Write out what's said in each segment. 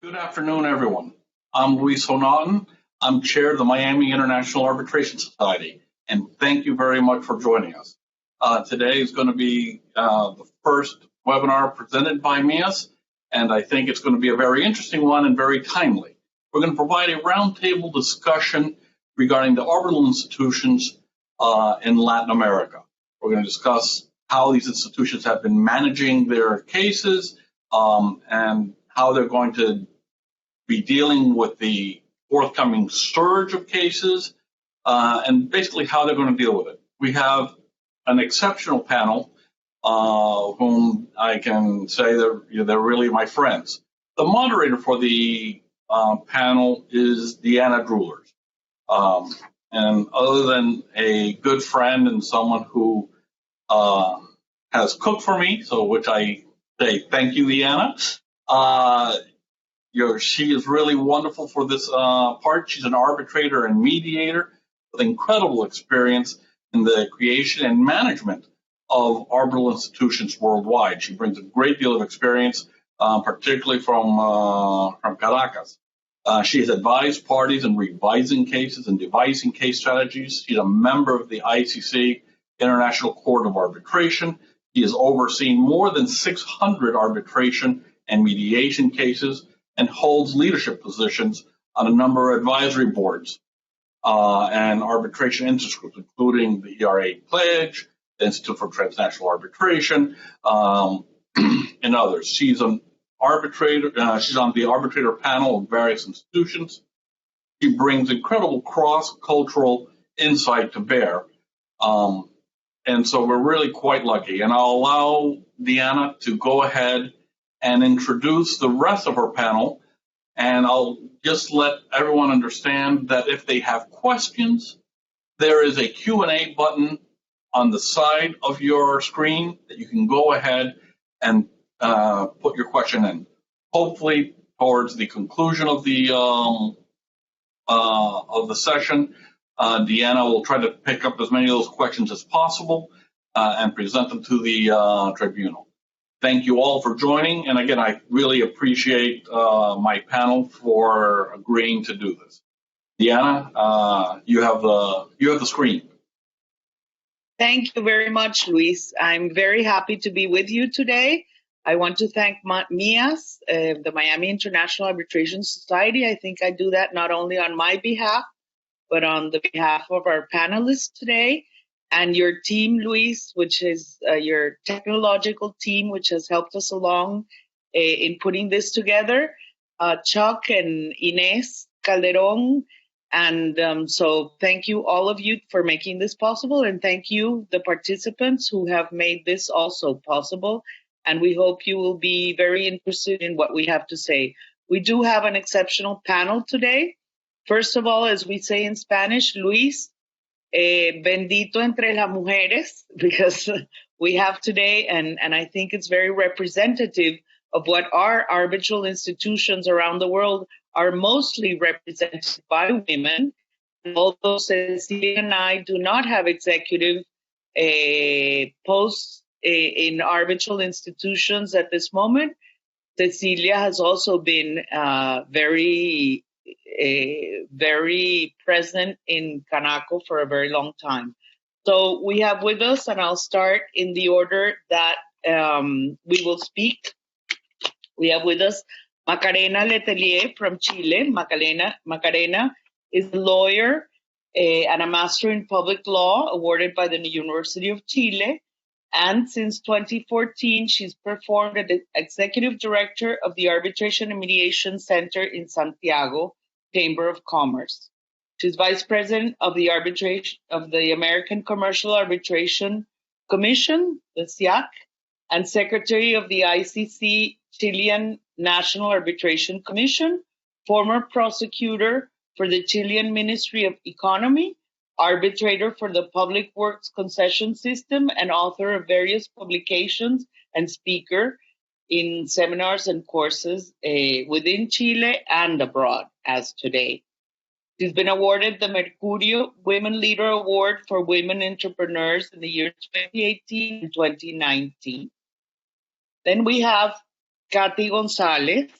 Good afternoon, everyone. I'm Luis Honauten. I'm chair of the Miami International Arbitration Society, and thank you very much for joining us. Today is going to be the first webinar presented by MIAS, and I think it's going to be a very interesting one and very timely. We're going to provide a roundtable discussion regarding the arbitral institutions in Latin America. We're going to discuss how these institutions have been managing their cases and how they're going to be dealing with the forthcoming surge of cases and basically how they're going to deal with it. We have an exceptional panel whom I can say they're really my friends. The moderator for the panel is Deanna Drulers. And other than a good friend and someone who has cooked for me, so which I say thank you, Deanna. She is really wonderful for this part. She's an arbitrator and mediator with incredible experience in the creation and management of arbitral institutions worldwide. She brings a great deal of experience, particularly from Caracas. She has advised parties in revising cases and devising case strategies. She's a member of the ICC, International Court of Arbitration. She has overseen more than 600 arbitration and mediation cases and holds leadership positions on a number of advisory boards and arbitration interest groups, including the ERA Pledge, the Institute for Transnational Arbitration, and others. She's an arbitrator. She's on the arbitrator panel of various institutions. She brings incredible cross-cultural insight to bear. And so we're really quite lucky. And I'll allow Deanna to go ahead and introduce the rest of our panel. And I'll just let everyone understand that if they have questions, there is a Q&A button on the side of your screen that you can go ahead and put your question in. Hopefully, towards the conclusion of the session, Deanna will try to pick up as many of those questions as possible and present them to the tribunal. Thank you all for joining, and again, I really appreciate my panel for agreeing to do this. Deanna, you have the screen. Thank you very much, Luis. I'm very happy to be with you today. I want to thank MIAS, the Miami International Arbitration Society. I think I do that not only on my behalf, but on the behalf of our panelists today, and your team, Luis, which is your technological team, which has helped us along in putting this together, Chuck and Inés Calderón. And so thank you, all of you, for making this possible. And thank you, the participants who have made this also possible. And we hope you will be very interested in what we have to say. We do have an exceptional panel today. First of all, as we say in Spanish, Luis, bendito entre las mujeres, because we have today, and I think it's very representative of what our arbitral institutions around the world are mostly represented by women. And although Cecilia and I do not have executive posts in arbitral institutions at this moment, Cecilia has also been very present in Canaco for a very long time. So we have with us, and I'll start in the order that we will speak. We have with us Macarena Letelier from Chile. Macarena is a lawyer and a master in public law awarded by the University of Chile. And since 2014, she's performed as the executive director of the Arbitration and Mediation Center in Santiago Chamber of Commerce. She's vice president of the American Commercial Arbitration Commission, the SIAC, and secretary of the ICC Chilean National Arbitration Commission, former prosecutor for the Chilean Ministry of Economy, arbitrator for the Public Works Concession System, and author of various publications and speaker in seminars and courses within Chile and abroad as today. She's been awarded the Mercurio Women Leader Award for Women Entrepreneurs in the year 2018 and 2019. Then we have Kathy Gonzalez.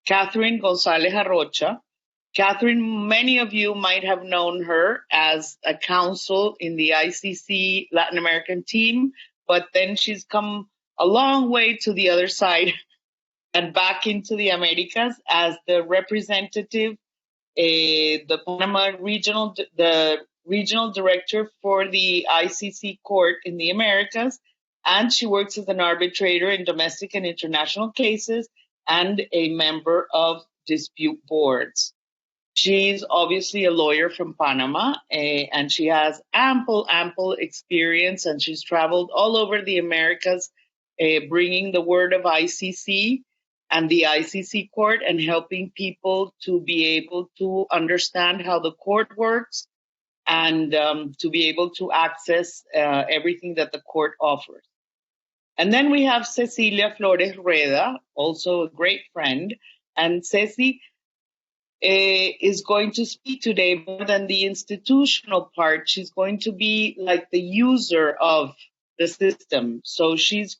Catherine Gonzalez Arrocha. Catherine, many of you might have known her as a counsel in the ICC Latin American team, but then she's come a long way to the other side and back into the Americas as the representative, the Panama the regional director for the ICC court in the Americas, and she works as an arbitrator in domestic and international cases and a member of dispute boards. She's obviously a lawyer from Panama, and she has ample experience, and she's traveled all over the Americas, bringing the word of ICC and the ICC court and helping people to be able to understand how the court works and to be able to access everything that the court offers. And then we have Cecilia Flores Rueda, also a great friend, and Ceci is going to speak today more than the institutional part. She's going to be like the user of the system. So she's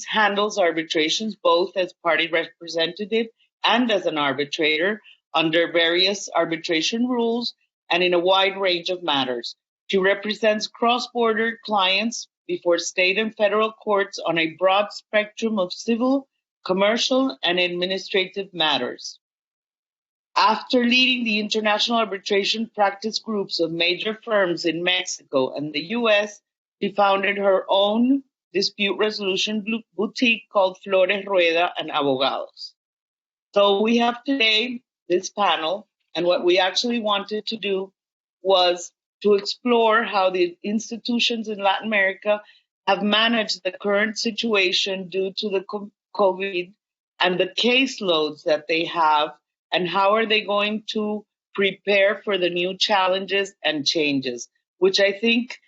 handles arbitrations both as party representative and as an arbitrator under various arbitration rules and in a wide range of matters. She represents cross-border clients before state and federal courts on a broad spectrum of civil, commercial, and administrative matters. After leading the international arbitration practice groups of major firms in Mexico and the US, she founded her own dispute resolution boutique called Flores Rueda and Abogados. So we have today this panel, and what we actually wanted to do was to explore how the institutions in Latin America have managed the current situation due to the COVID and the caseloads that they have, and how are they going to prepare for the new challenges and changes, which I think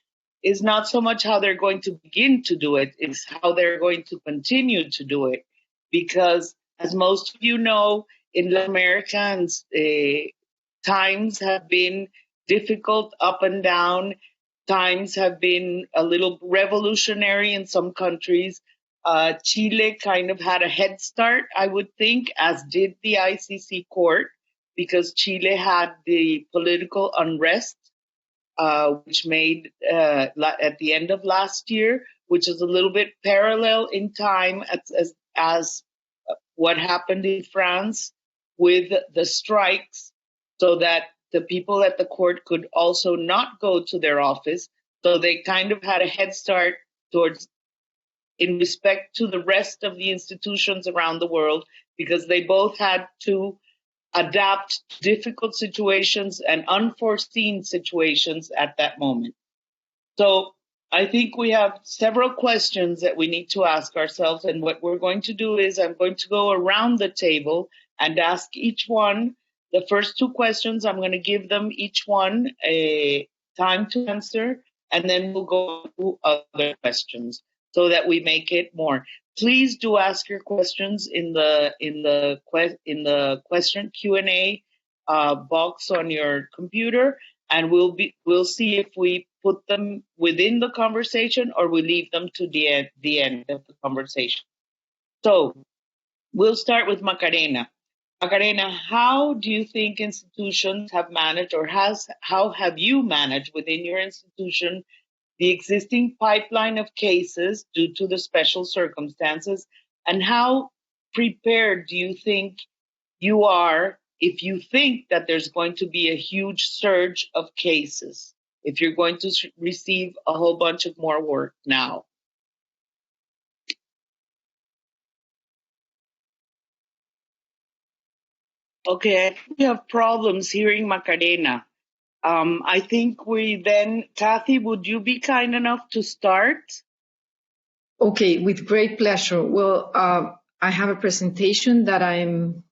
is not so much how they're going to begin to do it, it's how they're going to continue to do it. Because as most of you know, in Latin America, times have been difficult up and down. Times have been a little revolutionary in some countries. Chile kind of had a head start, I would think, as did the ICC court, because Chile had the political unrest, which made at the end of last year, which is a little bit parallel in time as what happened in France with the strikes, so that the people at the court could also not go to their office. So they kind of had a head start in respect to the rest of the institutions around the world, because they both had to adapt to difficult situations and unforeseen situations at that moment. So I think we have several questions that we need to ask ourselves, and what we're going to do is I'm going to go around the table and ask each one. The first two questions, I'm going to give them each one a time to answer, and then we'll go to other questions, so that we make it more. Please do ask your questions in the question Q&A box on your computer, and we'll see if we put them within the conversation or we leave them to the end of the conversation. So we'll start with Macarena. Macarena, how do you think institutions have managed, or how have you managed within your institution the existing pipeline of cases due to the special circumstances, and how prepared do you think you are if you think that there's going to be a huge surge of cases, if you're going to receive a whole bunch of more work now? Okay, I think we have problems hearing Macarena. I think Kathy, would you be kind enough to start? Okay, with great pleasure. Well, I have a presentation that I'm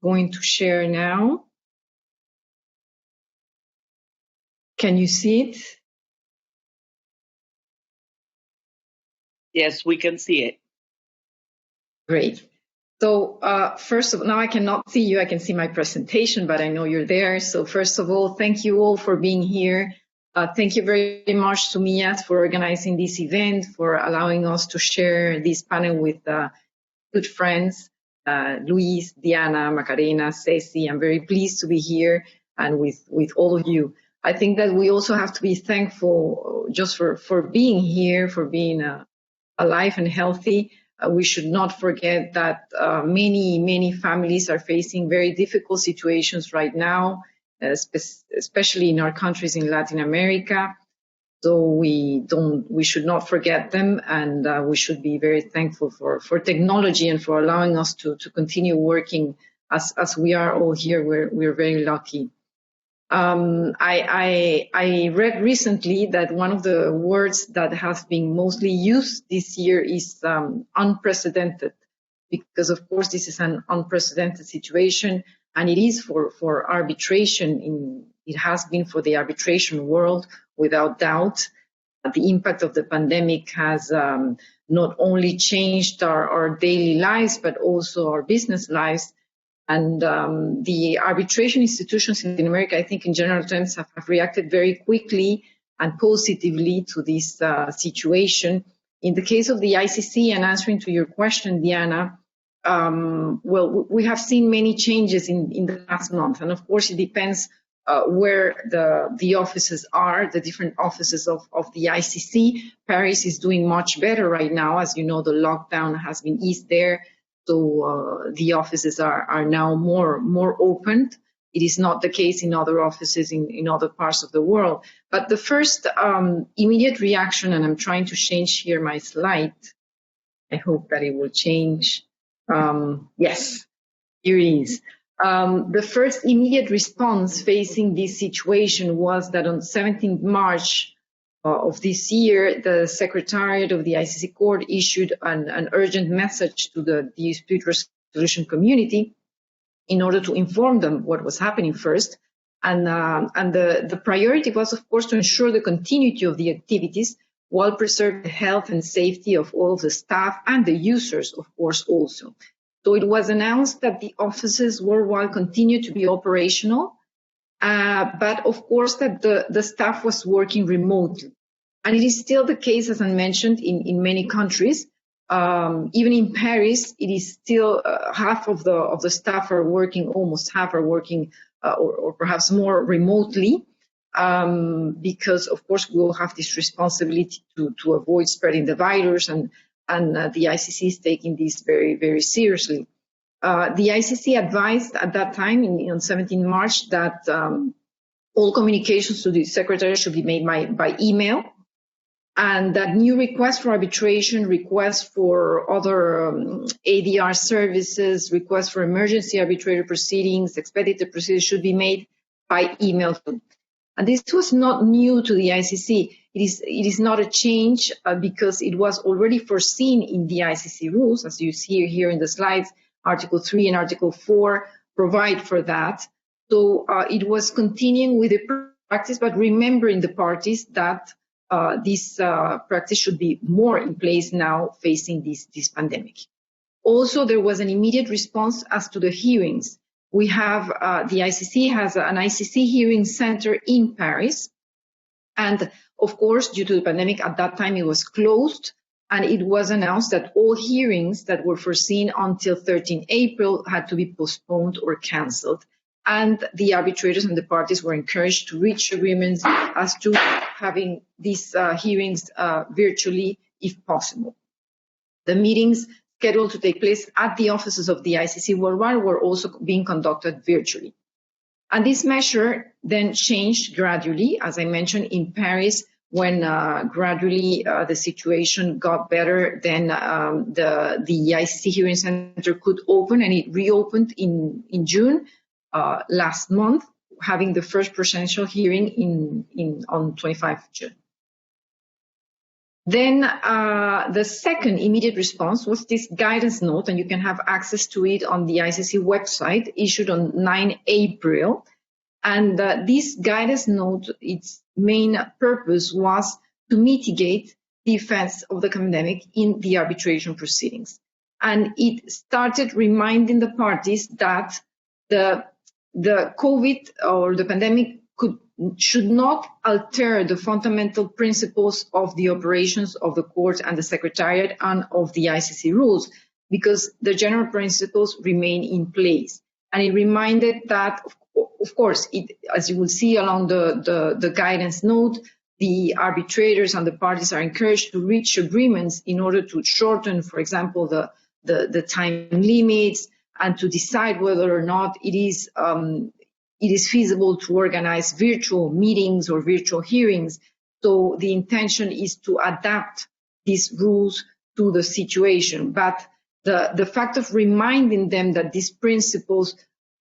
going to share now. Can you see it? Yes, we can see it. Great. So first of all, now I cannot see you. I can see my presentation, but I know you're there. So first of all, thank you all for being here. Thank you very much to MIAS for organizing this event, for allowing us to share this panel with good friends. Luis, Diana, Macarena, Ceci. I'm very pleased to be here and with all of you. I think that we also have to be thankful just for being here, for being alive and healthy. We should not forget that many families are facing very difficult situations right now, especially in our countries in Latin America. So we should not forget them, and we should be very thankful for technology and for allowing us to continue working as we are all here. We're very lucky. I read recently that one of the words that has been mostly used this year is unprecedented, because of course this is an unprecedented situation, and it is for arbitration. It has been for the arbitration world, without doubt. The impact of the pandemic has not only changed our daily lives, but also our business lives. And the arbitration institutions in America, I think in general terms, have reacted very quickly and positively to this situation. In the case of the ICC, and answering to your question, Diana, well, we have seen many changes in the last month. And of course, it depends where the offices are, the different offices of the ICC. Paris is doing much better right now. As you know, the lockdown has been eased there. So the offices are now more opened. It is not the case in other offices in other parts of the world. But the first immediate reaction, and I'm trying to change here my slide. I hope that it will change. Yes, here it is. The first immediate response facing this situation was that on 17th March of this year, the Secretariat of the ICC Court issued an urgent message to the dispute resolution community in order to inform them what was happening first. And the priority was, of course, to ensure the continuity of the activities while preserving the health and safety of all the staff and the users, of course, also. So it was announced that the offices worldwide continue to be operational, but of course that the staff was working remotely. And it is still the case, as I mentioned, in many countries. Even in Paris, it is still half of the staff are working, almost half are working, or perhaps more remotely, because of course we will have this responsibility to avoid spreading the virus, and the ICC is taking this very, very seriously. The ICC advised at that time, on 17 March, that all communications to the Secretary should be made by email, and that new requests for arbitration, requests for other ADR services, requests for emergency arbitrator proceedings, expedited proceedings should be made by email. And this was not new to the ICC. It is not a change because it was already foreseen in the ICC rules, as you see here in the slides. Article 3 and Article 4 provide for that. So it was continuing with the practice, but remembering the parties that this practice should be more in place now facing this pandemic. Also, there was an immediate response as to the hearings. We have, the ICC has an ICC hearing center in Paris. And of course, due to the pandemic, at that time it was closed. And it was announced that all hearings that were foreseen until 13 April had to be postponed or canceled. And the arbitrators and the parties were encouraged to reach agreements as to having these hearings virtually if possible. The meetings scheduled to take place at the offices of the ICC worldwide were also being conducted virtually. And this measure then changed gradually, as I mentioned, in Paris, when gradually the situation got better, then the ICC Hearing Center could open, and it reopened in June last month, having the first presidential hearing on 25 June. Then the second immediate response was this guidance note, and you can have access to it on the ICC website, issued on 9 April. And this guidance note, its main purpose was to mitigate the effects of the pandemic in the arbitration proceedings. And it started reminding the parties that the COVID or the pandemic should not alter the fundamental principles of the operations of the court and the Secretariat and of the ICC rules. because the general principles remain in place. And it reminded that, of course, as you will see along the guidance note, the arbitrators and the parties are encouraged to reach agreements in order to shorten, for example, the time limits, and to decide whether or not it is feasible to organize virtual meetings or virtual hearings. So the intention is to adapt these rules to the situation. But the fact of reminding them that these principles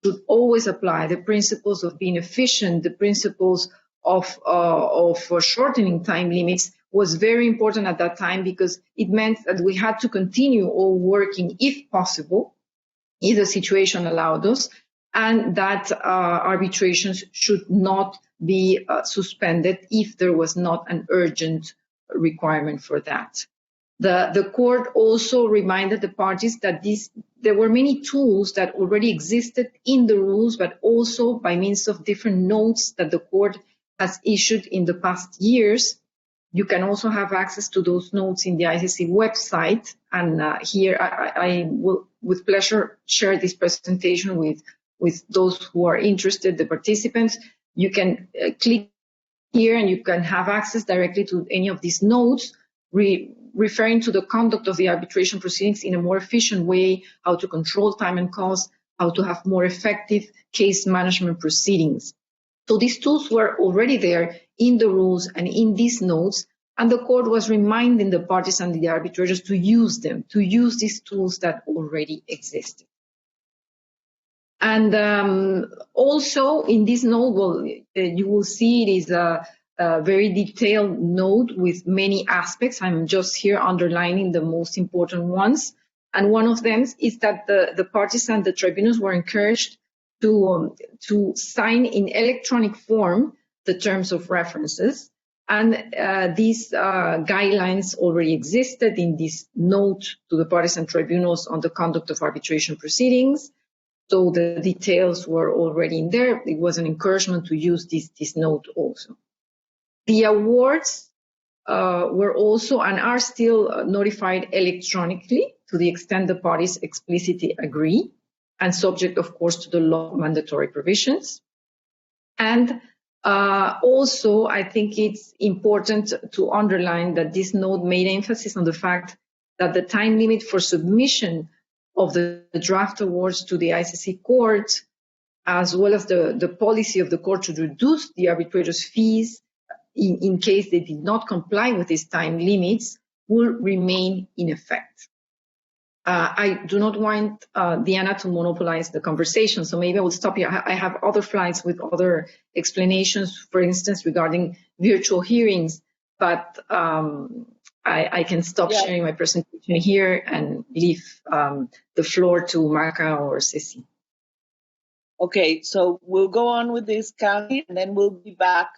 should always apply, the principles of being efficient, the principles of shortening time limits, was very important at that time, because it meant that we had to continue all working if possible, if the situation allowed us, and that arbitrations should not be suspended if there was not an urgent requirement for that. The court also reminded the parties that there were many tools that already existed in the rules, but also by means of different notes that the court has issued in the past years. You can also have access to those notes in the ICC website. And here I will, with pleasure, share this presentation with those who are interested, the participants. You can click here and you can have access directly to any of these notes, referring to the conduct of the arbitration proceedings in a more efficient way, how to control time and cost, how to have more effective case management proceedings. So these tools were already there in the rules and in these notes, and the court was reminding the parties and the arbitrators to use them, to use these tools that already existed. And also in this note, well, you will see it is a very detailed note with many aspects. I'm just here underlining the most important ones. And one of them is that the parties and the tribunals were encouraged to sign in electronic form the terms of references. And these guidelines already existed in this note to the parties and tribunals on the conduct of arbitration proceedings. So the details were already in there. It was an encouragement to use this note also. The awards were also and are still notified electronically to the extent the parties explicitly agree, and subject, of course, to the law mandatory provisions. And also, I think it's important to underline that this note made emphasis on the fact that the time limit for submission of the draft awards to the ICC court, as well as the policy of the court to reduce the arbitrator's fees in case they did not comply with these time limits, will remain in effect. I do not want Diana to monopolize the conversation, so maybe I will stop here. I have other slides with other explanations, for instance, regarding virtual hearings, but I can stop sharing my presentation here and leave the floor to Maca or Ceci. Okay, so we'll go on with this, Kathy, and then we'll be back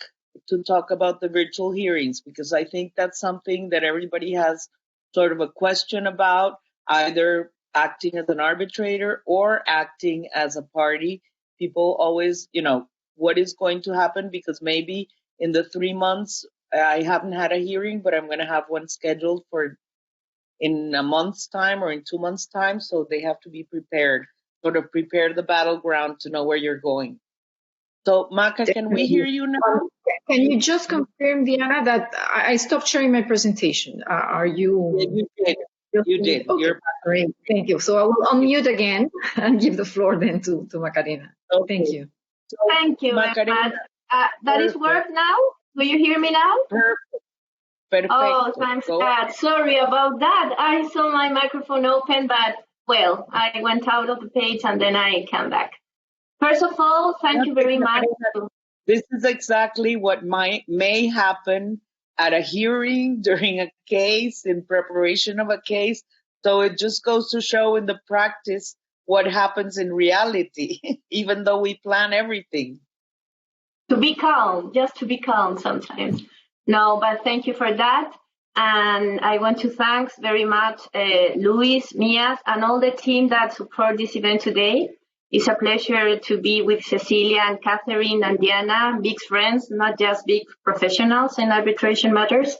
to talk about the virtual hearings, because I think that's something that everybody has sort of a question about, either acting as an arbitrator or acting as a party. People always, what is going to happen, because maybe in the 3 months, I haven't had a hearing, but I'm going to have one scheduled for in a month's time or in 2 months' time. So they have to be prepared, sort of prepare the battleground to know where you're going. So, Maca, can we hear you now? Can you just confirm, Diana, that I stopped sharing my presentation? Are you? You did. You did. Okay. You're Great. Thank you. So I will unmute again and give the floor then to Macarena. Okay. Thank you. So, thank you. Macarena, that is work now? Do you hear me now? Perfect. Oh, thanks, God. Sorry about that. I saw my microphone open, but, well, I went out of the page and then I came back. First of all, thank you very much. This is exactly what may happen at a hearing, during a case, in preparation of a case. So it just goes to show in the practice what happens in reality, even though we plan everything. To be calm, just to be calm sometimes. No, but thank you for that. And I want to thank very much Luis, MIAS, and all the team that support this event today. It's a pleasure to be with Cecilia and Catherine and Diana, big friends, not just big professionals in arbitration matters.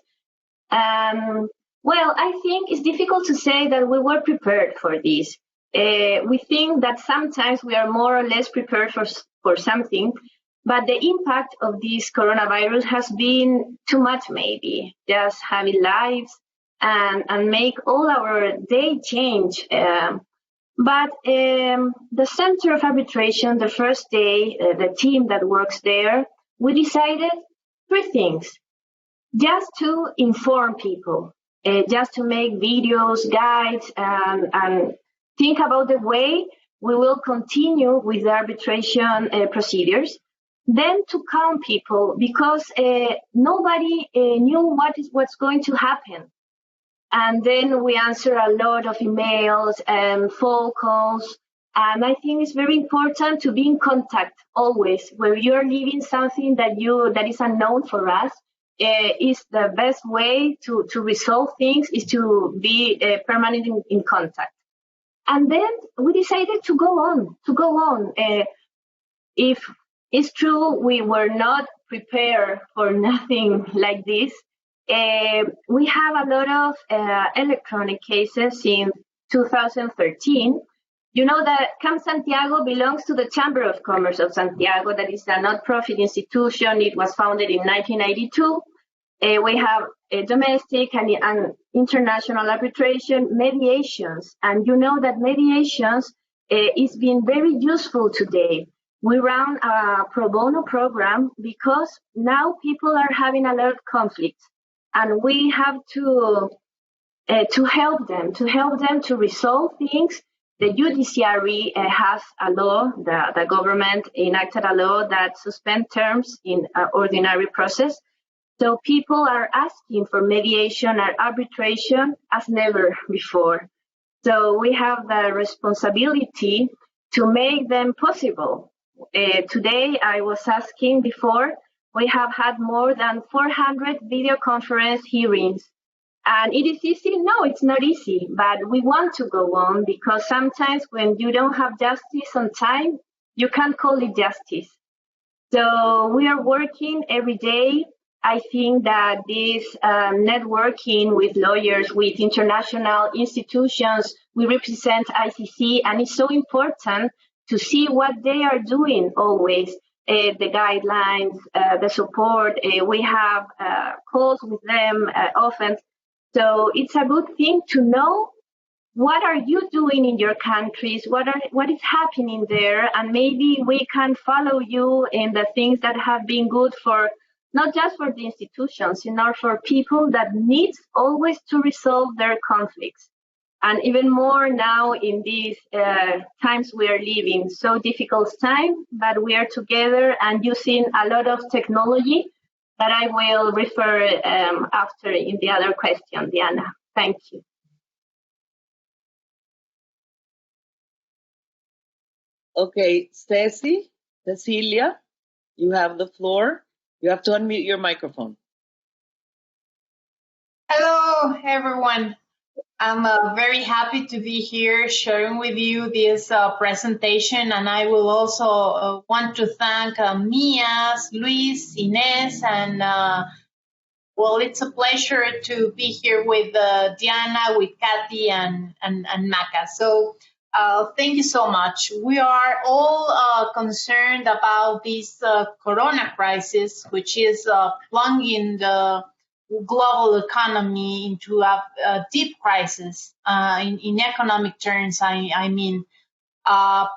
Well, I think it's difficult to say that we were prepared for this. We think that sometimes we are more or less prepared for something, but the impact of this coronavirus has been too much, maybe, just having lives and make all our day change. But the Center of Arbitration, the first day, the team that works there, we decided three things. Just to inform people, just to make videos, guides, and think about the way we will continue with the arbitration procedures. Then to calm people, because nobody knew what's going to happen. And then we answer a lot of emails and phone calls. And I think it's very important to be in contact always. Where you're living something that is unknown for us, is the best way to resolve things is to be permanent in contact. And then we decided to go on. If it's true we were not prepared for nothing like this, we have a lot of electronic cases in 2013. You know that Camp Santiago belongs to the Chamber of Commerce of Santiago. That is a not-profit institution. It was founded in 1992. We have domestic and international arbitration, mediations. And you know that mediations is being very useful today. We run a pro bono program because now people are having a lot of conflicts. And we have to help them to resolve things. The judiciary has a law, the government enacted a law that suspends terms in ordinary process. So people are asking for mediation and arbitration as never before. So we have the responsibility to make them possible. Today, I was asking before, we have had more than 400 video conference hearings. And it is easy? No, it's not easy, but we want to go on because sometimes when you don't have justice on time, you can't call it justice. So we are working every day. I think that this networking with lawyers, with international institutions, we represent ICC, and it's so important to see what they are doing always. The guidelines, the support, we have calls with them often. So it's a good thing to know what are you doing in your countries, what is happening there, and maybe we can follow you in the things that have been good for, not just for the institutions, for people that need always to resolve their conflicts. And even more now in these times we are living, so difficult time, but we are together and using a lot of technology that I will refer after in the other question, Diana. Thank you. Okay, Cecilia, you have the floor. You have to unmute your microphone. Hello, everyone. I'm very happy to be here sharing with you this presentation, and I will also want to thank MIAS, Luis, Inés, and well, it's a pleasure to be here with Diana, with Kathy, and Maca. So thank you so much. We are all concerned about this corona crisis, which is plunging the global economy into a deep crisis in economic terms. I mean,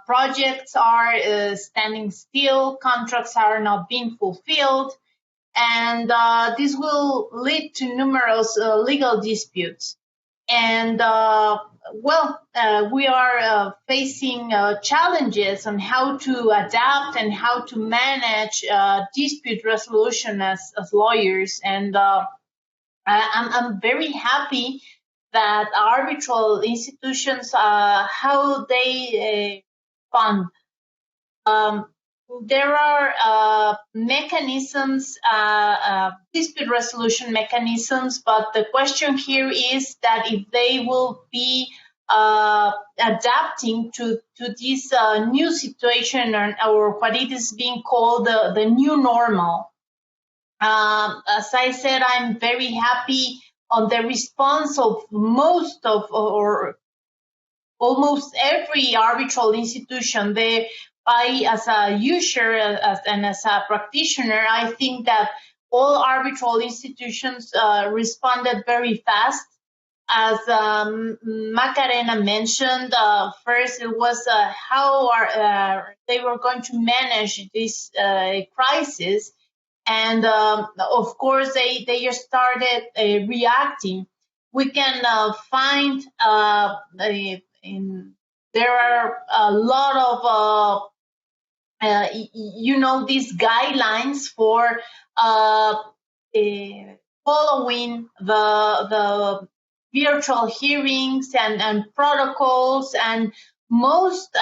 projects are standing still, contracts are not being fulfilled, and this will lead to numerous legal disputes. And we are facing challenges on how to adapt and how to manage dispute resolution as lawyers. And I'm very happy that arbitral institutions, how they fund. There are mechanisms, dispute resolution mechanisms, but the question here is that if they will be adapting to this new situation, or what it is being called the new normal. As I said, I'm very happy on the response of most of or almost every arbitral institution. I, as a user and as a practitioner, I think that all arbitral institutions responded very fast. As Macarena mentioned, first it was how they were going to manage this crisis. And of course, they just started reacting. We can find there are a lot of these guidelines for following the virtual hearings and protocols, and most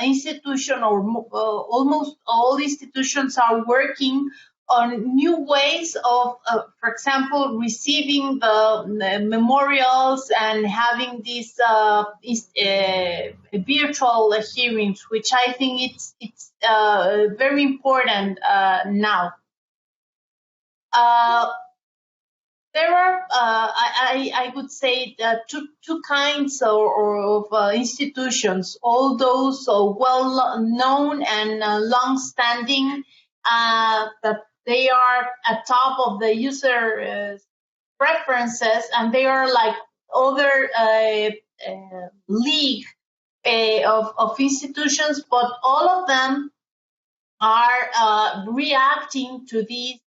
institutions or almost all institutions are working on new ways of, for example, receiving the memorials and having these virtual hearings, which I think it's very important now. There are, I would say, two kinds of institutions. All those well-known and long-standing, that they are at top of the user preferences, and they are like other league of institutions, but all of them are reacting to these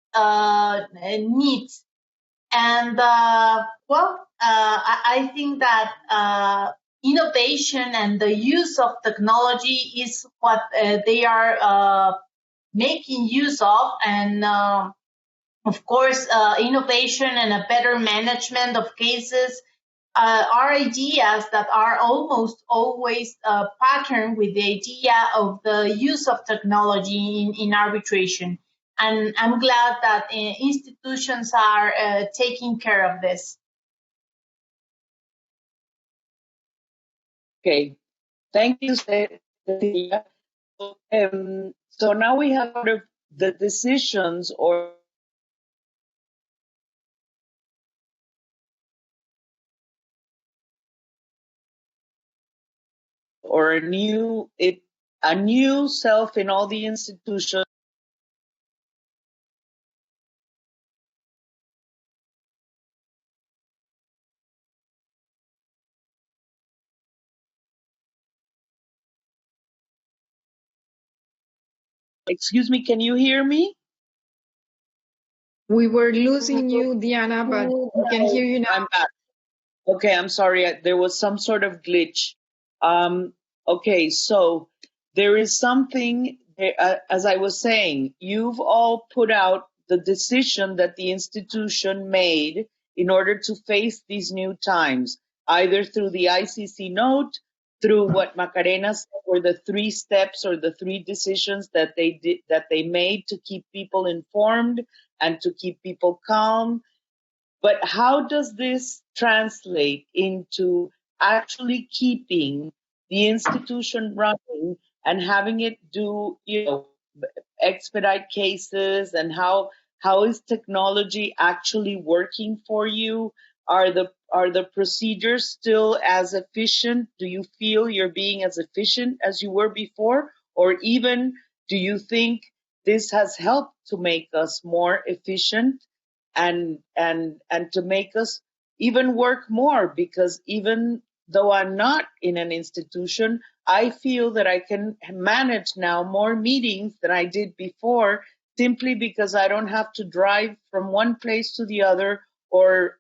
needs. And I think that innovation and the use of technology is what they are making use of, and of course, innovation and a better management of cases are ideas that are almost always patterned with the idea of the use of technology in arbitration. And I'm glad that institutions are taking care of this. Okay, thank you, Cecilia. So now we have the decisions or a new self in all the institutions. Excuse me, can you hear me? We were losing you, Diana, but we can hear you now. I'm back. Okay, I'm sorry. There was some sort of glitch. Okay, so there is something, as I was saying, you've all put out the decision that the institution made in order to face these new times, either through the ICC note, through what Macarena said were the 3 steps or the 3 decisions that they made to keep people informed and to keep people calm. But how does this translate into actually keeping the institution running and having it do, expedite cases, and how is technology actually working for you? Are the procedures still as efficient? Do you feel you're being as efficient as you were before? Or even do you think this has helped to make us more efficient and to make us even work more? Because even though I'm not in an institution, I feel that I can manage now more meetings than I did before, simply because I don't have to drive from one place to the other or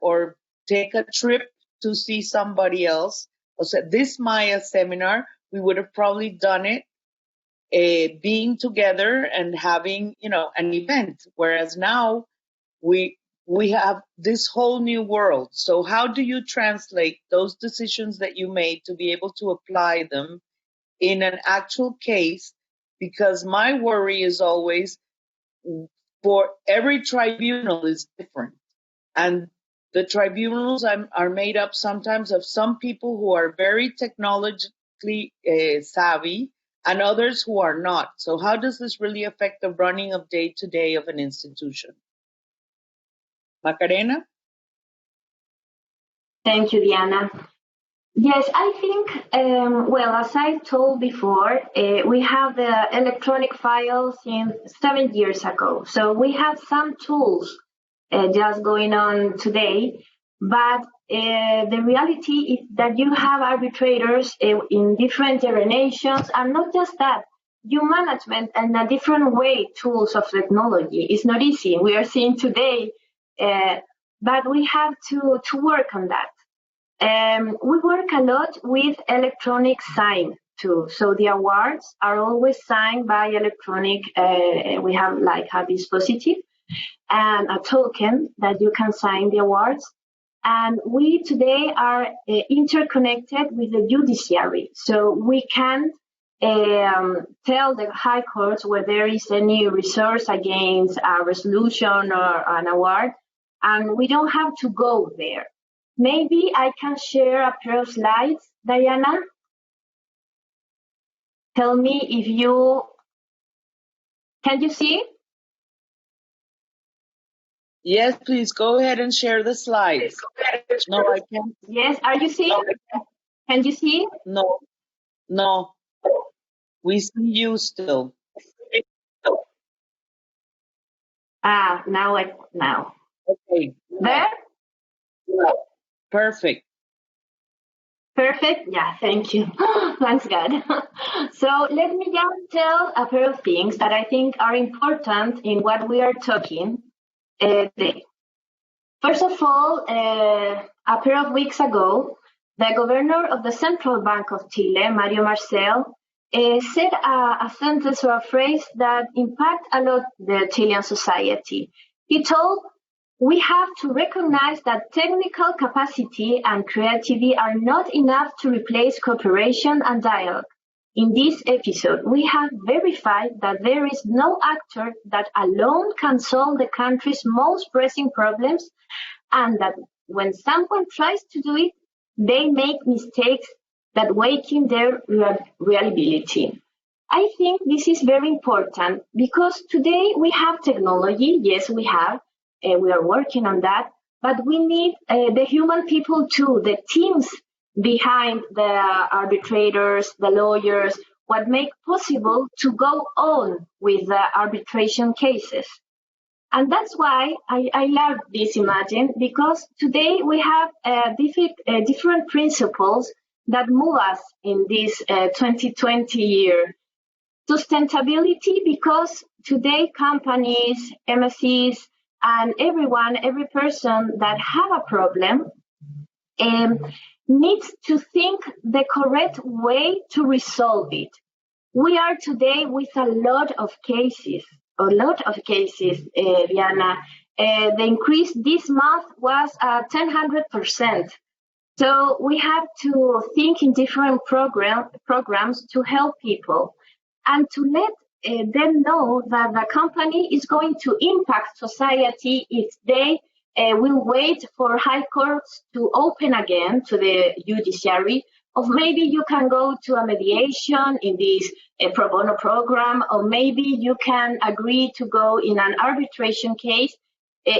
take a trip to see somebody else. So this MIAS seminar, we would have probably done it being together and having, an event, whereas now we have this whole new world. So how do you translate those decisions that you made to be able to apply them in an actual case? Because my worry is always, for every tribunal is different. And the tribunals are made up sometimes of some people who are very technologically savvy and others who are not. So how does this really affect the running of day-to-day of an institution? Macarena? Thank you, Diana. Yes, I think, well, as I told before, we have the electronic files since 7 years ago. So we have some tools just going on today, but the reality is that you have arbitrators in different generations, and not just that, you management and a different way tools of technology. It's not easy. We are seeing today, but we have to work on that. We work a lot with electronic sign too. So the awards are always signed by electronic. We have like a dispositive and a token that you can sign the awards. And we today are interconnected with the judiciary. So we can tell the high courts where there is any resource against a resolution or an award, and we don't have to go there. Maybe I can share a pair of slides, Diana. Tell me if you, can you see? Yes, please go ahead and share the slides. No, I can't. Yes, are you seeing? Can you see? No. We see you still. Now. Okay. There? Perfect. Perfect. Yeah, thank you. Thanks, God. So let me just tell a pair of things that I think are important in what we are talking today. First of all, a pair of weeks ago, the governor of the Central Bank of Chile, Mario Marcel, said a sentence or a phrase that impact a lot the Chilean society. He told, we have to recognize that technical capacity and creativity are not enough to replace cooperation and dialogue. In this episode, we have verified that there is no actor that alone can solve the country's most pressing problems, and that when someone tries to do it, they make mistakes that weaken their reliability. I think this is very important because today we have technology. Yes, we have. We are working on that, but we need the human people too, the teams behind the arbitrators, the lawyers, what make possible to go on with the arbitration cases. And that's why I love this imagine, because today we have different principles that move us in this 2020 year. Sustainability, because today companies, MSCs, and every person that have a problem needs to think the correct way to resolve it. We are today with a lot of cases, Diana. The increase this month was 100%. So we have to think in different programs to help people and to let them know that the company is going to impact society if they will wait for high courts to open again to the judiciary, or maybe you can go to a mediation in this pro bono program, or maybe you can agree to go in an arbitration case,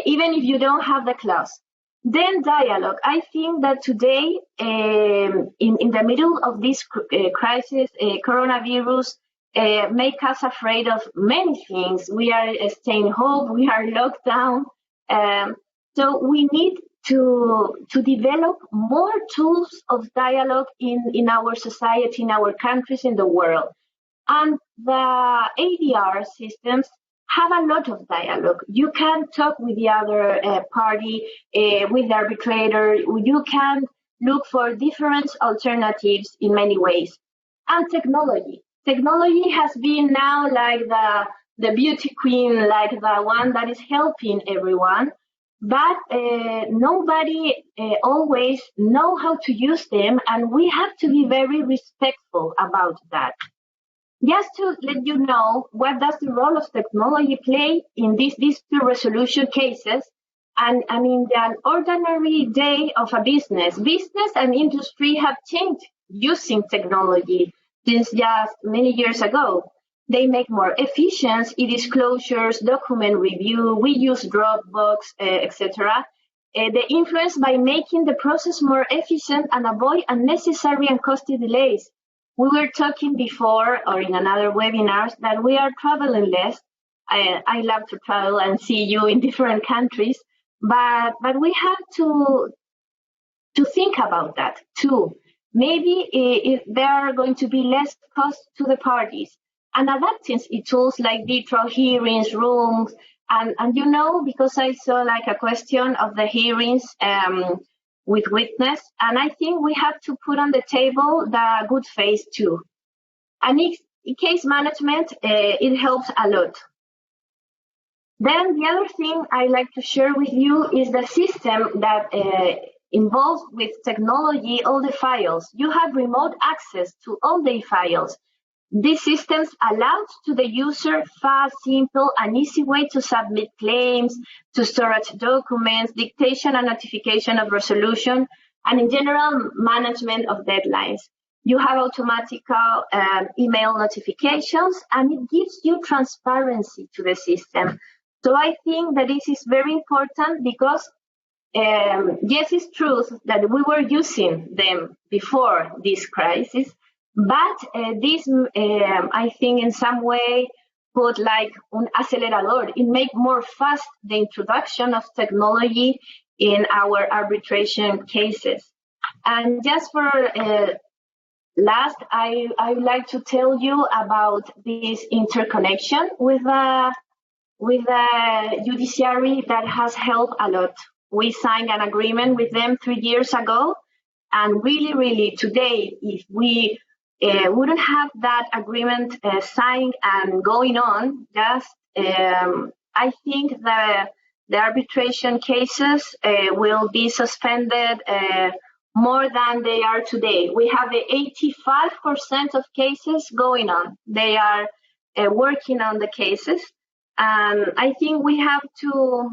even if you don't have the clause. Then dialogue. I think that today, in the middle of this crisis, coronavirus, make us afraid of many things. We are staying home, we are locked down. So we need to develop more tools of dialogue in our society, in our countries, in the world. And the ADR systems have a lot of dialogue. You can talk with the other party, with the arbitrator. You can look for different alternatives in many ways. And technology. Technology has been now like the beauty queen, like the one that is helping everyone. But nobody always know how to use them, and we have to be very respectful about that. Just to let you know, what does the role of technology play in these dispute resolution cases? And I mean, the ordinary day of a business and industry have changed using technology since just many years ago. They make more efficient e-disclosures, document review, we use Dropbox, etc. the influence by making the process more efficient and avoid unnecessary and costly delays. We were talking before or in another webinars that we are traveling less. I love to travel and see you in different countries, but we have to think about that too. Maybe if there are going to be less cost to the parties, and adapting tools like virtual hearings, rooms, and you know, because I saw like a question of the hearings with witness, and I think we have to put on the table the good faith too. And in case management, it helps a lot. Then the other thing I like to share with you is the system that involves with technology all the files. You have remote access to all the files. These systems allow to the user fast, simple, and easy way to submit claims, to storage documents, dictation and notification of resolution, and in general, management of deadlines. You have automatic email notifications, and it gives you transparency to the system. So I think that this is very important because, yes, it's true that we were using them before this crisis, but this, I think, in some way, put like an acelerador. It make more fast the introduction of technology in our arbitration cases. And just for last, I would like to tell you about this interconnection with the judiciary that has helped a lot. We signed an agreement with them 3 years ago, and really today, if we wouldn't have that agreement signed and going on, just I think that the arbitration cases will be suspended more than they are today. We have 85% of cases going on. They are working on the cases. And I think we have to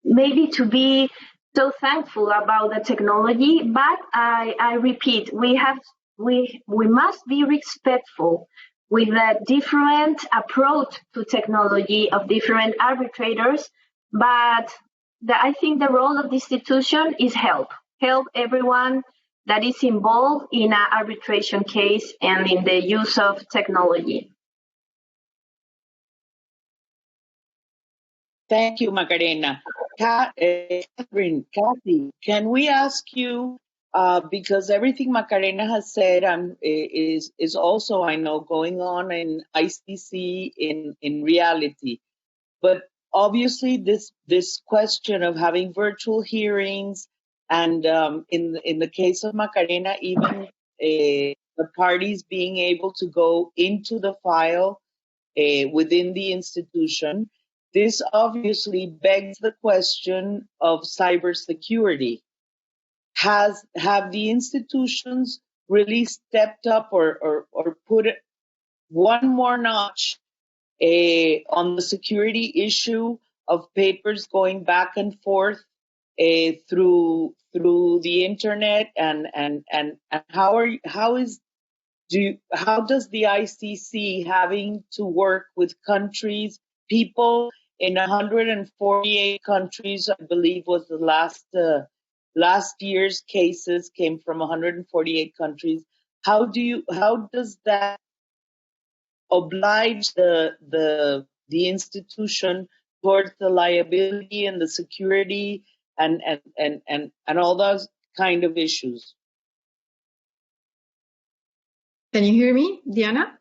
maybe to be so thankful about the technology, but I repeat, we must be respectful with a different approach to technology of different arbitrators. But I think the role of the institution is help everyone that is involved in an arbitration case and in the use of technology. Thank you, Macarena. Catherine, Kathy, can we ask you, because everything Macarena has said is also, I know, going on in ICC in reality, but obviously this question of having virtual hearings and in the case of Macarena, even the parties being able to go into the file within the institution, this obviously begs the question of cybersecurity. Have the institutions really stepped up or put one more notch on the security issue of papers going back and forth through the internet, and how does the ICC having to work with countries, people in 148 countries, I believe was the last year's cases came from 148 countries. How does that oblige the institution towards the liability and the security and all those kind of issues? Can you hear me, Diana?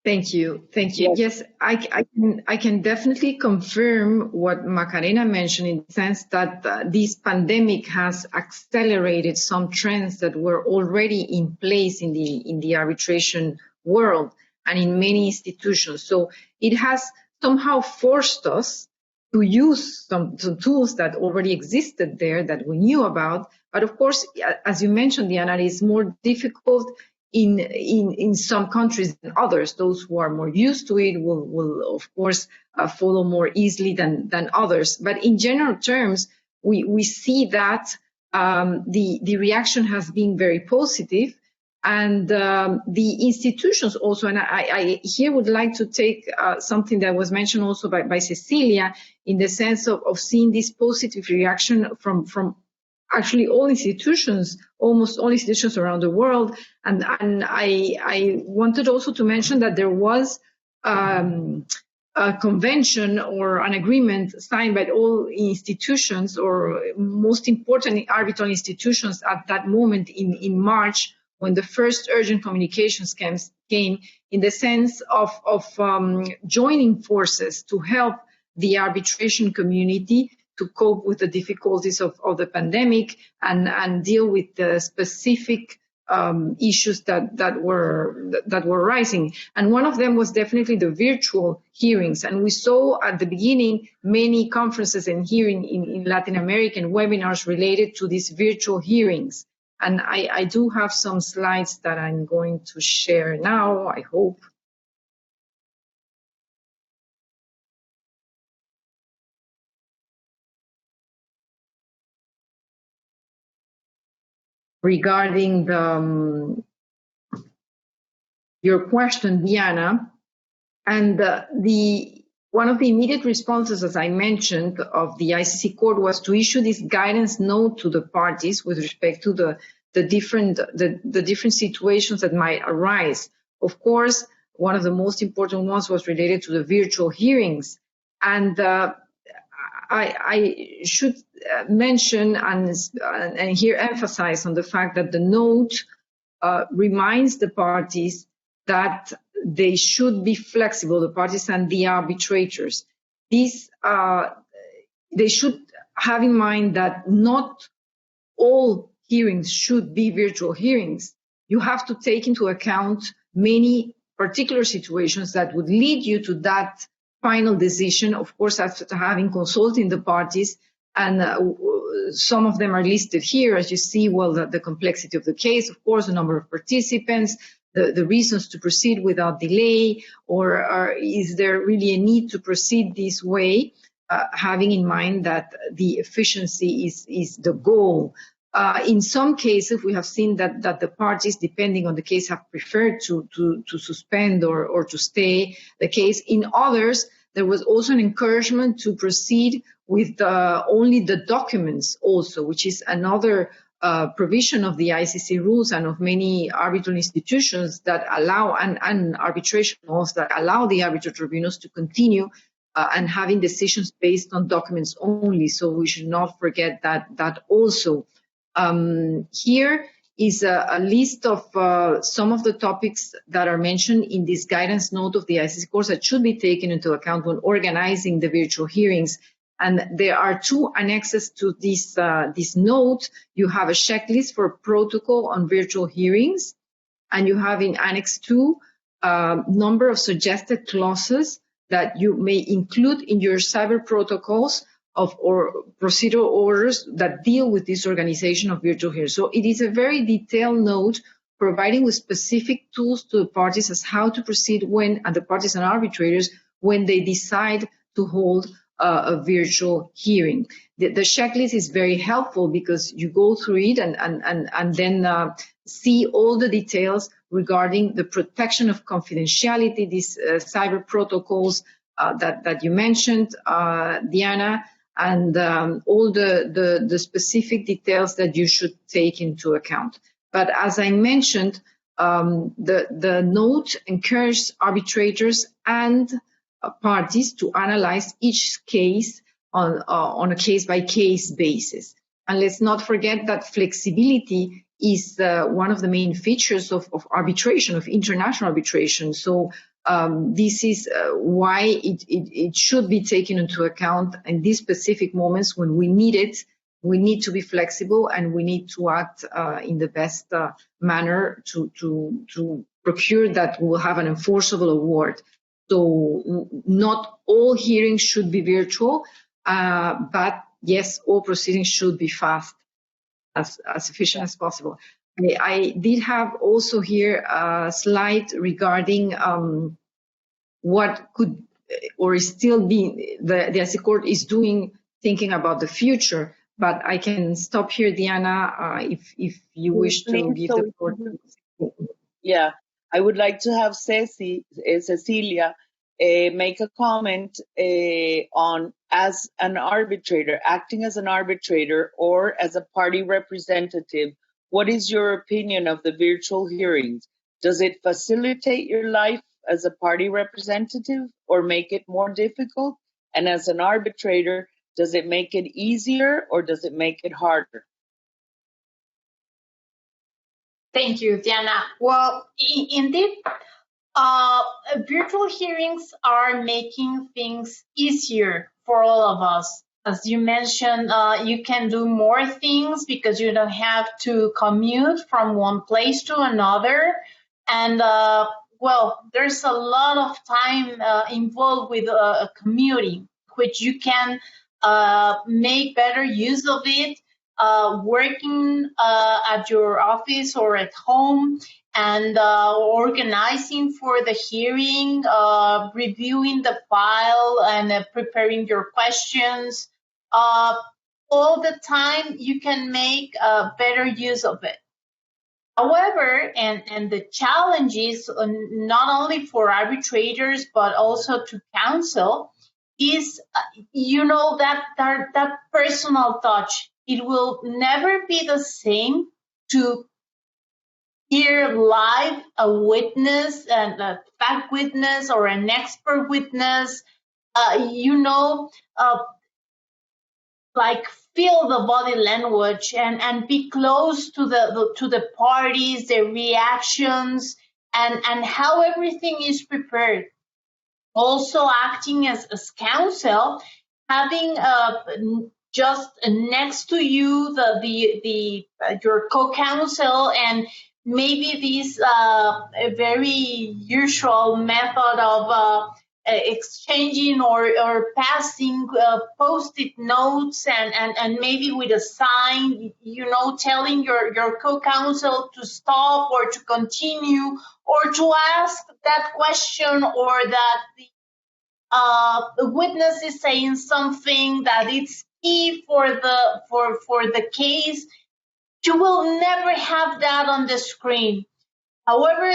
Thank you. Yes, I can definitely confirm what Macarena mentioned, in the sense that this pandemic has accelerated some trends that were already in place in the arbitration world and in many institutions. So it has somehow forced us to use some tools that already existed there that we knew about. But of course, as you mentioned, Diana, it is more difficult in some countries than others. Those who are more used to it will of course follow more easily than others. But in general terms, we see that the reaction has been very positive, And the institutions also, and I here would like to take something that was mentioned also by Cecilia, in the sense of seeing this positive reaction from actually all institutions, almost all institutions around the world. And I wanted also to mention that there was a convention or an agreement signed by all institutions, or most important arbitral institutions at that moment in March, when the first urgent communications came, in the sense of joining forces to help the arbitration community to cope with the difficulties of the pandemic and deal with the specific issues that were rising. And one of them was definitely the virtual hearings. And we saw at the beginning many conferences and hearings in Latin American webinars related to these virtual hearings. And I do have some slides that I'm going to share now, I hope. Regarding your question, Diana, and one of the immediate responses, as I mentioned, of the ICC court was to issue this guidance note to the parties with respect to the different situations that might arise. Of course, one of the most important ones was related to the virtual hearings. And I should mention and here emphasize on the fact that the note reminds the parties that they should be flexible, the parties and the arbitrators. They should have in mind that not all hearings should be virtual hearings. You have to take into account many particular situations that would lead you to that final decision, of course, after having consulted the parties. And some of them are listed here, as you see, well, the complexity of the case, of course, the number of participants, the reasons to proceed without delay, or is there really a need to proceed this way, having in mind that the efficiency is the goal. In some cases, we have seen that the parties, depending on the case, have preferred to suspend or to stay the case. In others, there was also an encouragement to proceed with only the documents also, which is another provision of the ICC rules and of many arbitral institutions that allow, and arbitration laws that allow the arbitral tribunals to continue and having decisions based on documents only. So we should not forget that also. Here is a list of some of the topics that are mentioned in this guidance note of the ICC courts that should be taken into account when organizing the virtual hearings. And there are two annexes to this note. You have a checklist for protocol on virtual hearings, and you have in Annex 2 a number of suggested clauses that you may include in your cyber protocols or procedural orders that deal with this organization of virtual hearings. So it is a very detailed note providing with specific tools to the parties as how to proceed and the parties and arbitrators when they decide to hold a virtual hearing. The checklist is very helpful because you go through it and then see all the details regarding the protection of confidentiality, these cyber protocols that you mentioned, Diana, and all the specific details that you should take into account. But as I mentioned, the note encourages arbitrators and parties to analyze each case on a case-by-case basis. And let's not forget that flexibility is one of the main features of arbitration, of international arbitration. So this is why it should be taken into account in these specific moments when we need it. We need to be flexible and we need to act in the best manner to procure that we will have an enforceable award. So not all hearings should be virtual, but yes, all proceedings should be fast, as efficient as possible. I did have also here a slide regarding what could or is still being the ICC court is doing, thinking about the future. But I can stop here, Diana, if you wish to give the floor. Yeah, I would like to have Cecilia make a comment on, as an arbitrator, acting as an arbitrator or as a party representative. What is your opinion of the virtual hearings? Does it facilitate your life as a party representative or make it more difficult? And as an arbitrator, does it make it easier or does it make it harder? Thank you, Diana. Well, indeed, virtual hearings are making things easier for all of us. As you mentioned, you can do more things because you don't have to commute from one place to another. And well, there's a lot of time involved with commuting, which you can make better use of it, working at your office or at home, and organizing for the hearing, reviewing the file, and preparing your questions. All the time you can make better use of it. However, and the challenge is not only for arbitrators but also to counsel is, that personal touch. It will never be the same to hear live a witness, and a fact witness or an expert witness, like feel the body language and be close to the parties, their reactions, and how everything is prepared. Also acting as counsel, having just next to you your co-counsel, and maybe this very usual method of exchanging or passing post-it notes, and maybe with a sign, telling your co-counsel to stop or to continue or to ask that question, or that the witness is saying something that it's key for the case. You will never have that on the screen. However,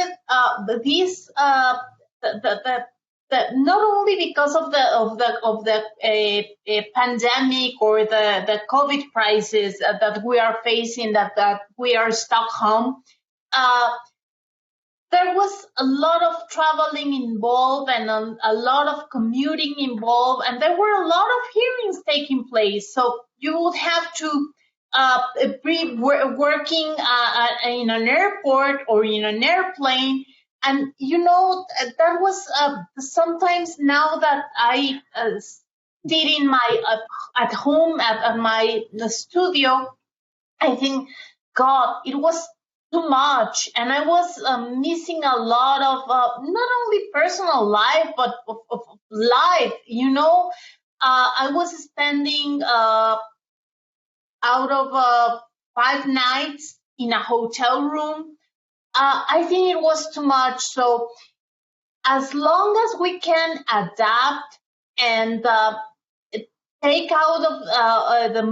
this not only because of the pandemic or the COVID crisis that we are facing, that we are stuck home. There was a lot of traveling involved and a lot of commuting involved, and there were a lot of hearings taking place. So you would have to be working in an airport or in an airplane. And, that was sometimes, now that I sit in at home at my studio, I think, God, it was too much, and I was missing a lot of not only personal life but of life. I was spending out of 5 nights in a hotel room. I think it was too much. So as long as we can adapt and take the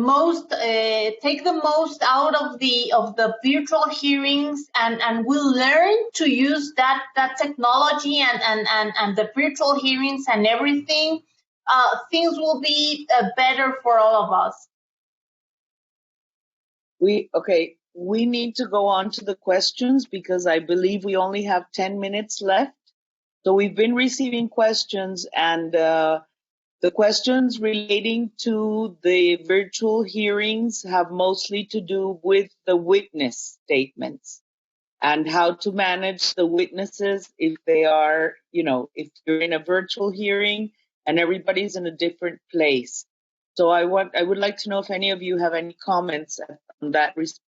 most out of the virtual hearings, and we'll learn to use that technology and the virtual hearings and everything, things will be better for all of us. We need to go on to the questions because I believe we only have 10 minutes left. So we've been receiving questions, and the questions relating to the virtual hearings have mostly to do with the witness statements and how to manage the witnesses if they are, if you're in a virtual hearing and everybody's in a different place. So I would like to know if any of you have any comments on that respect.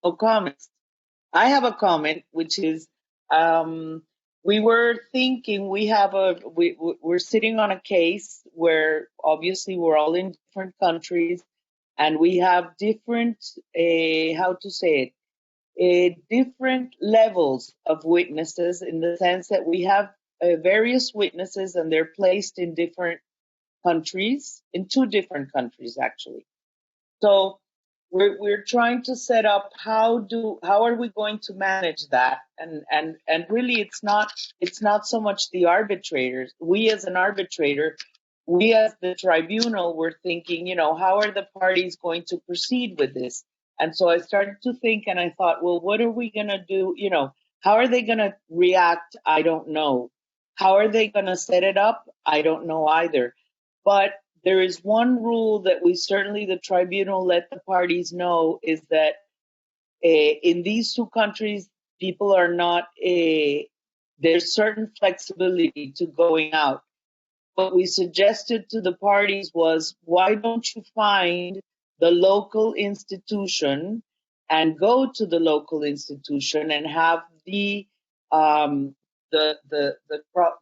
No comments. I have a comment, which is, we were thinking we're sitting on a case where obviously we're all in different countries, and we have different, different levels of witnesses, in the sense that we have various witnesses, and they're placed in different countries, in 2 different countries actually. So we're trying to set up how are we going to manage that, and really it's not so much the arbitrators. We as an arbitrator, we as the tribunal, we're thinking, how are the parties going to proceed with this? And so I started to think, and I thought, well, what are we going to do? How are they going to react? I don't know. How are they going to set it up? I don't know either. But there is one rule that we certainly, the tribunal, let the parties know, is that in these 2 countries, people are not, there's certain flexibility to going out. What we suggested to the parties was, why don't you find the local institution and go to the local institution and have the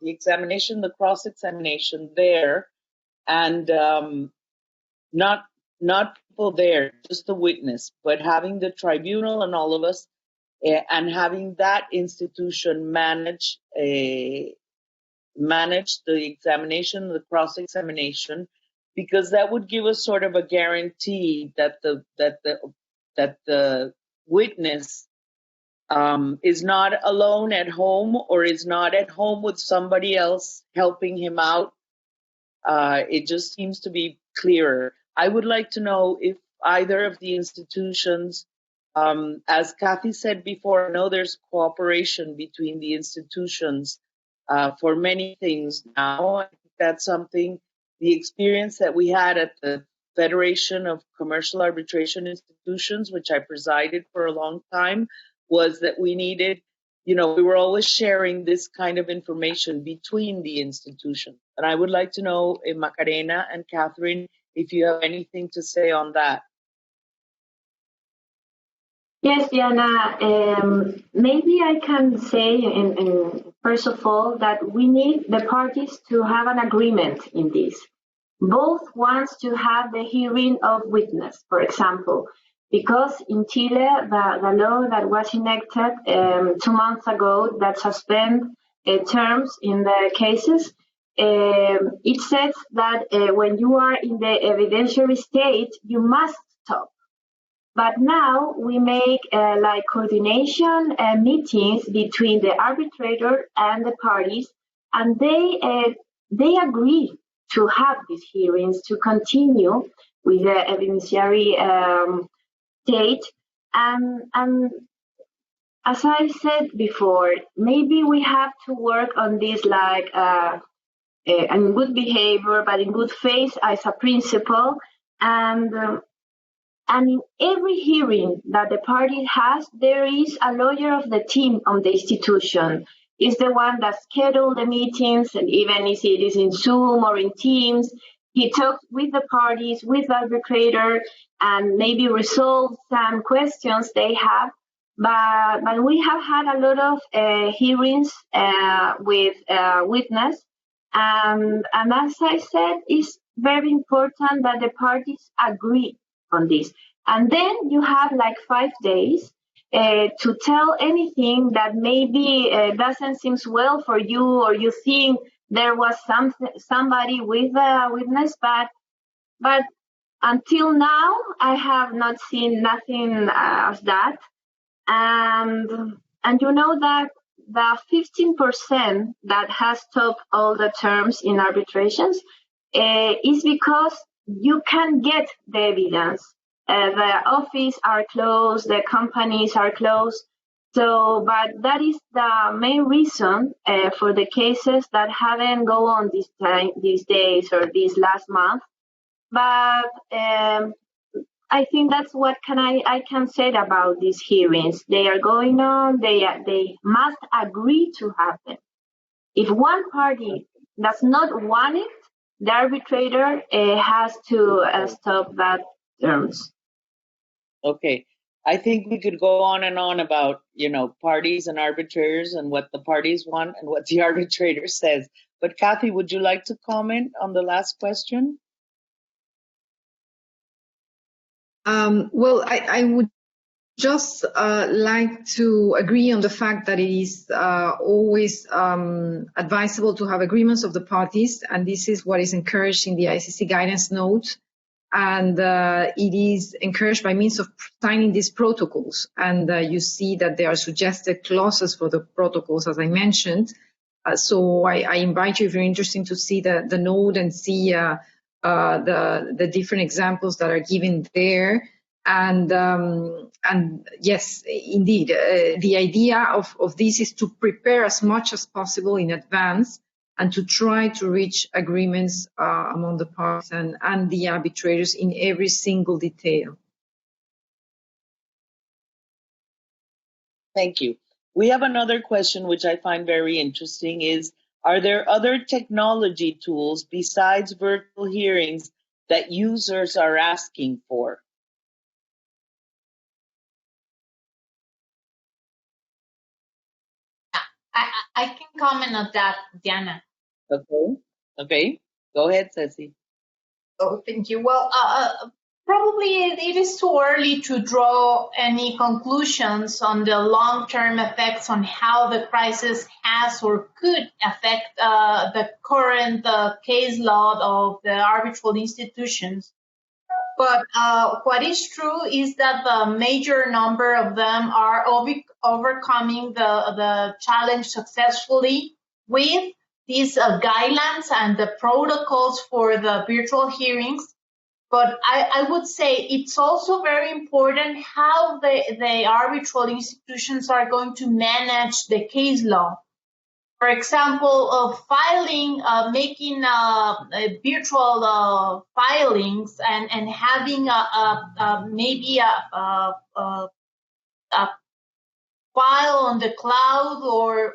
examination, the cross-examination there, and not people there, just the witness, but having the tribunal and all of us, and having that institution manage the examination, the cross-examination, because that would give us sort of a guarantee that the witness is not alone at home, or is not at home with somebody else helping him out. It just seems to be clearer. I would like to know if either of the institutions, as Kathy said before, I know there's cooperation between the institutions for many things now. I think that's something, the experience that we had at the Federation of Commercial Arbitration Institutions, which I presided for a long time, was that we needed, we were always sharing this kind of information between the institutions. And I would like to know, Macarena and Catherine, if you have anything to say on that. Yes, Diana, maybe I can say, first of all, that we need the parties to have an agreement in this. Both wants to have the hearing of witness, for example, because in Chile, the law that was enacted 2 months ago that suspend terms in the cases, it says that when you are in the evidentiary state, you must stop. But now we make like coordination meetings between the arbitrator and the parties, and they agree to have these hearings to continue with the evidentiary state. And as I said before, maybe we have to work on this like in good behavior, but in good faith as a principle. And in every hearing that the party has, there is a lawyer of the team on the institution. Is the one that schedules the meetings, and even if it is in Zoom or in Teams, he talks with the parties, with the arbitrator, and maybe resolves some questions they have. But we have had a lot of hearings with witness, and as I said, it's very important that the parties agree on this. And then you have like 5 days to tell anything that maybe doesn't seem well for you, or you think there was somebody with a witness, but until now I have not seen nothing of that. And you know that the 15% that has stopped all the terms in arbitrations is because you can get the evidence. The office are closed, the companies are closed. So, but that is the main reason for the cases that haven't gone on these days or this last month. But I think that's what I can say about these hearings. They are going on. They must agree to have them. If one party does not want it, the arbitrator has to stop that terms. Okay. I think we could go on and on about, parties and arbitrators and what the parties want and what the arbitrator says. But Kathy, would you like to comment on the last question? Well, I would just like to agree on the fact that it is always advisable to have agreements of the parties, and this is what is encouraged in the ICC guidance note. And it is encouraged by means of signing these protocols. And you see that there are suggested clauses for the protocols, as I mentioned. So I invite you, if you're interested, to see the note and see the different examples that are given there. And yes, indeed, the idea of this is to prepare as much as possible in advance and to try to reach agreements among the parties and the arbitrators in every single detail. Thank you. We have another question which I find very interesting is, are there other technology tools besides virtual hearings that users are asking for? I can comment on that, Diana. Okay. Go ahead, Ceci. Oh, thank you. Well, probably it is too early to draw any conclusions on the long-term effects on how the crisis has or could affect the current case law of the arbitral institutions. But what is true is that the major number of them are overcoming the challenge successfully with these guidelines and the protocols for the virtual hearings. But I would say it's also very important how the arbitral institutions are going to manage the case law. For example, filing, making virtual filings and having maybe a file on the cloud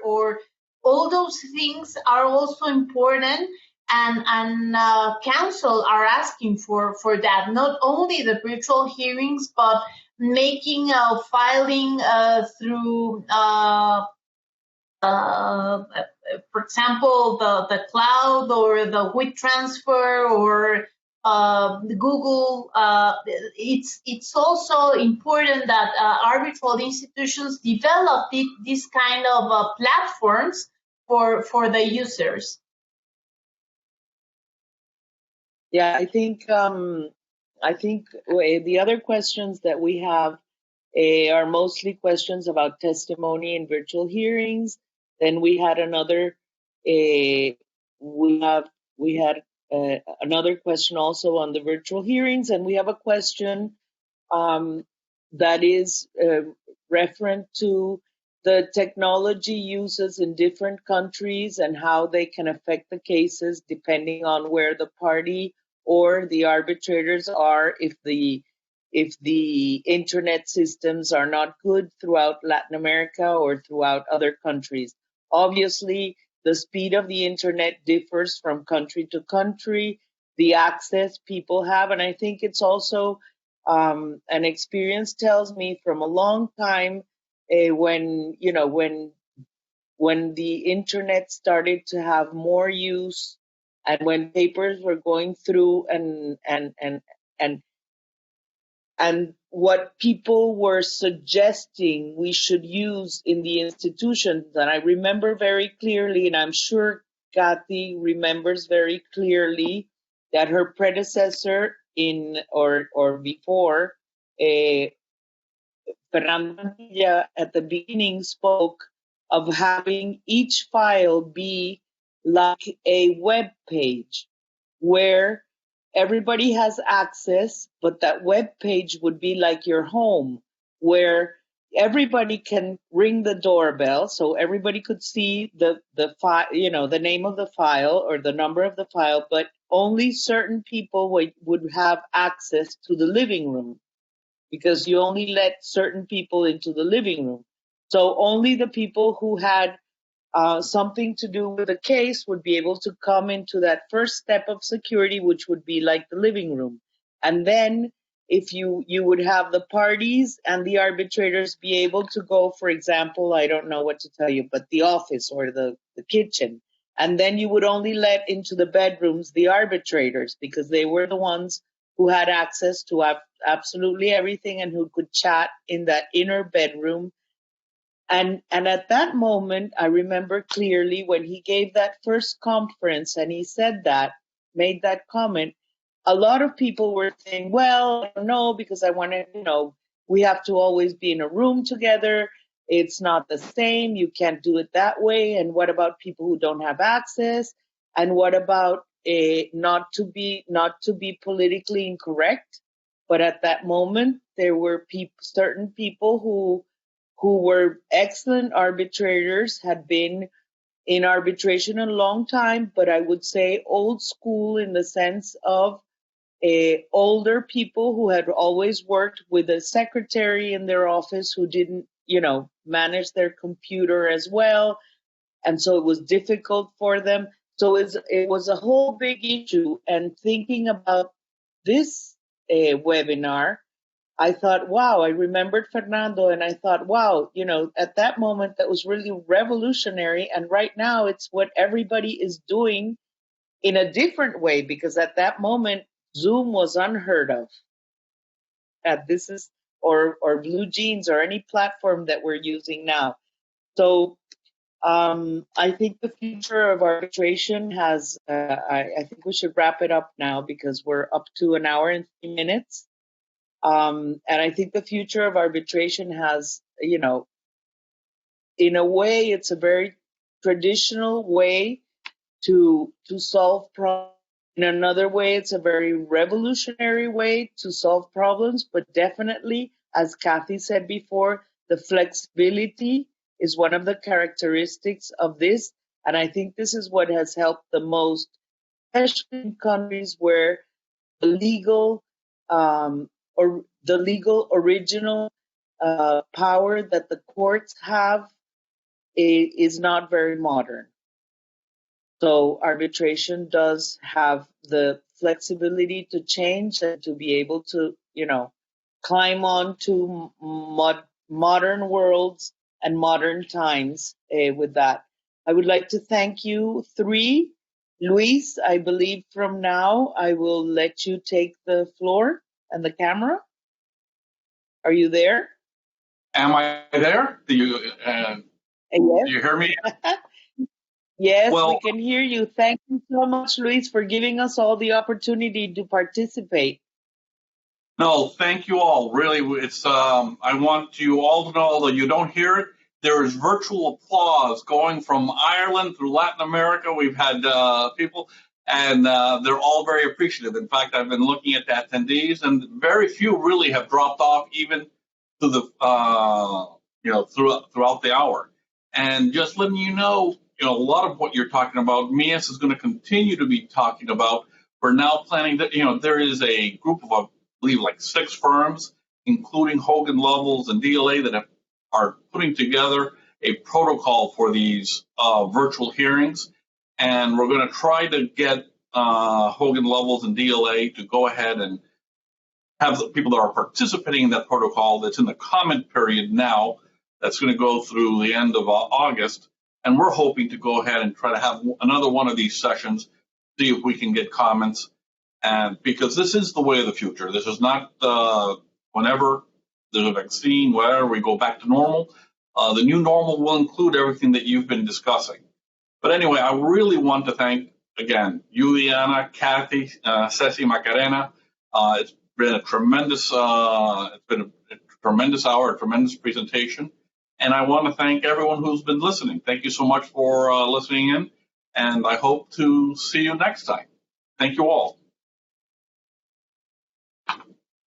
or all those things are also important. And counsel are asking for that, not only the virtual hearings, but making filing through for example, the cloud or the WeTransfer or the Google. It's also important that arbitral institutions develop these kind of platforms for the users. Yeah, I think the other questions that we have are mostly questions about testimony in virtual hearings. Then we had another another question also on the virtual hearings, and we have a question that is referent to the technology uses in different countries and how they can affect the cases depending on where the party or the arbitrators are, if the internet systems are not good throughout Latin America or throughout other countries. Obviously, the speed of the internet differs from country to country, the access people have, and I think it's also an experience tells me from a long time when the internet started to have more use and when papers were going through and what people were suggesting we should use in the institutions. And I remember very clearly, and I'm sure Kathy remembers very clearly, that her predecessor or before, Fernanda at the beginning spoke of having each file be like a web page where everybody has access, but that web page would be like your home, where everybody can ring the doorbell, so everybody could see the file, the name of the file or the number of the file, but only certain people would have access to the living room, because you only let certain people into the living room. So only the people who had something to do with the case would be able to come into that first step of security, which would be like the living room. And then if you would have the parties and the arbitrators be able to go, for example, I don't know what to tell you, but the office or the kitchen. And then you would only let into the bedrooms the arbitrators, because they were the ones who had access to absolutely everything and who could chat in that inner bedroom. And at that moment, I remember clearly when he gave that first conference and he said that, made that comment, a lot of people were saying, well, I don't know, because I want to, we have to always be in a room together. It's not the same. You can't do it that way. And what about people who don't have access? And what about not to be politically incorrect? But at that moment, there were certain people who were excellent arbitrators, had been in arbitration a long time, but I would say old school in the sense of older people who had always worked with a secretary in their office who didn't, manage their computer as well. And so it was difficult for them. So it was a whole big issue. And thinking about this webinar, I thought, wow, I remembered Fernando and I thought, wow, at that moment that was really revolutionary. And right now it's what everybody is doing in a different way, because at that moment, Zoom was unheard of. This is, or Blue Jeans or any platform that we're using now. So I think the future of arbitration has, I think we should wrap it up now because we're up to an hour and 3 minutes. And I think the future of arbitration has, in a way, it's a very traditional way to solve problems. In another way, it's a very revolutionary way to solve problems. But definitely, as Kathy said before, the flexibility is one of the characteristics of this. And I think this is what has helped the most, especially in countries where the legal or the legal original power that the courts have is not very modern. So arbitration does have the flexibility to change and to be able to, climb on to modern worlds and modern times with that. I would like to thank you three. Luis, I believe from now I will let you take the floor and the camera. Are you there? Am I there? Do you hear me? Yes, we can hear you. Thank you so much, Luis, for giving us all the opportunity to participate. No, thank you all. Really, it's I want you all to know, although you don't hear it, there is virtual applause going from Ireland through Latin America. We've had people, and they're all very appreciative. In fact, I've been looking at the attendees, and very few really have dropped off, even to the throughout the hour. And just letting you know, a lot of what you're talking about, MIAS is going to continue to be talking about. We're now planning that, there is a group of, I believe, like 6 firms, including Hogan Lovells and DLA, that are putting together a protocol for these virtual hearings. And we're going to try to get Hogan Lovells and DLA to go ahead and have the people that are participating in that protocol that's in the comment period now, that's going to go through the end of August. And we're hoping to go ahead and try to have another one of these sessions, see if we can get comments. And because this is the way of the future. This is not whenever there's a vaccine, wherever we go back to normal. The new normal will include everything that you've been discussing. But anyway, I really want to thank, again, Juliana, Kathy, Ceci, Macarena. It's been a tremendous hour, a tremendous presentation. And I want to thank everyone who's been listening. Thank you so much for listening in. And I hope to see you next time. Thank you all.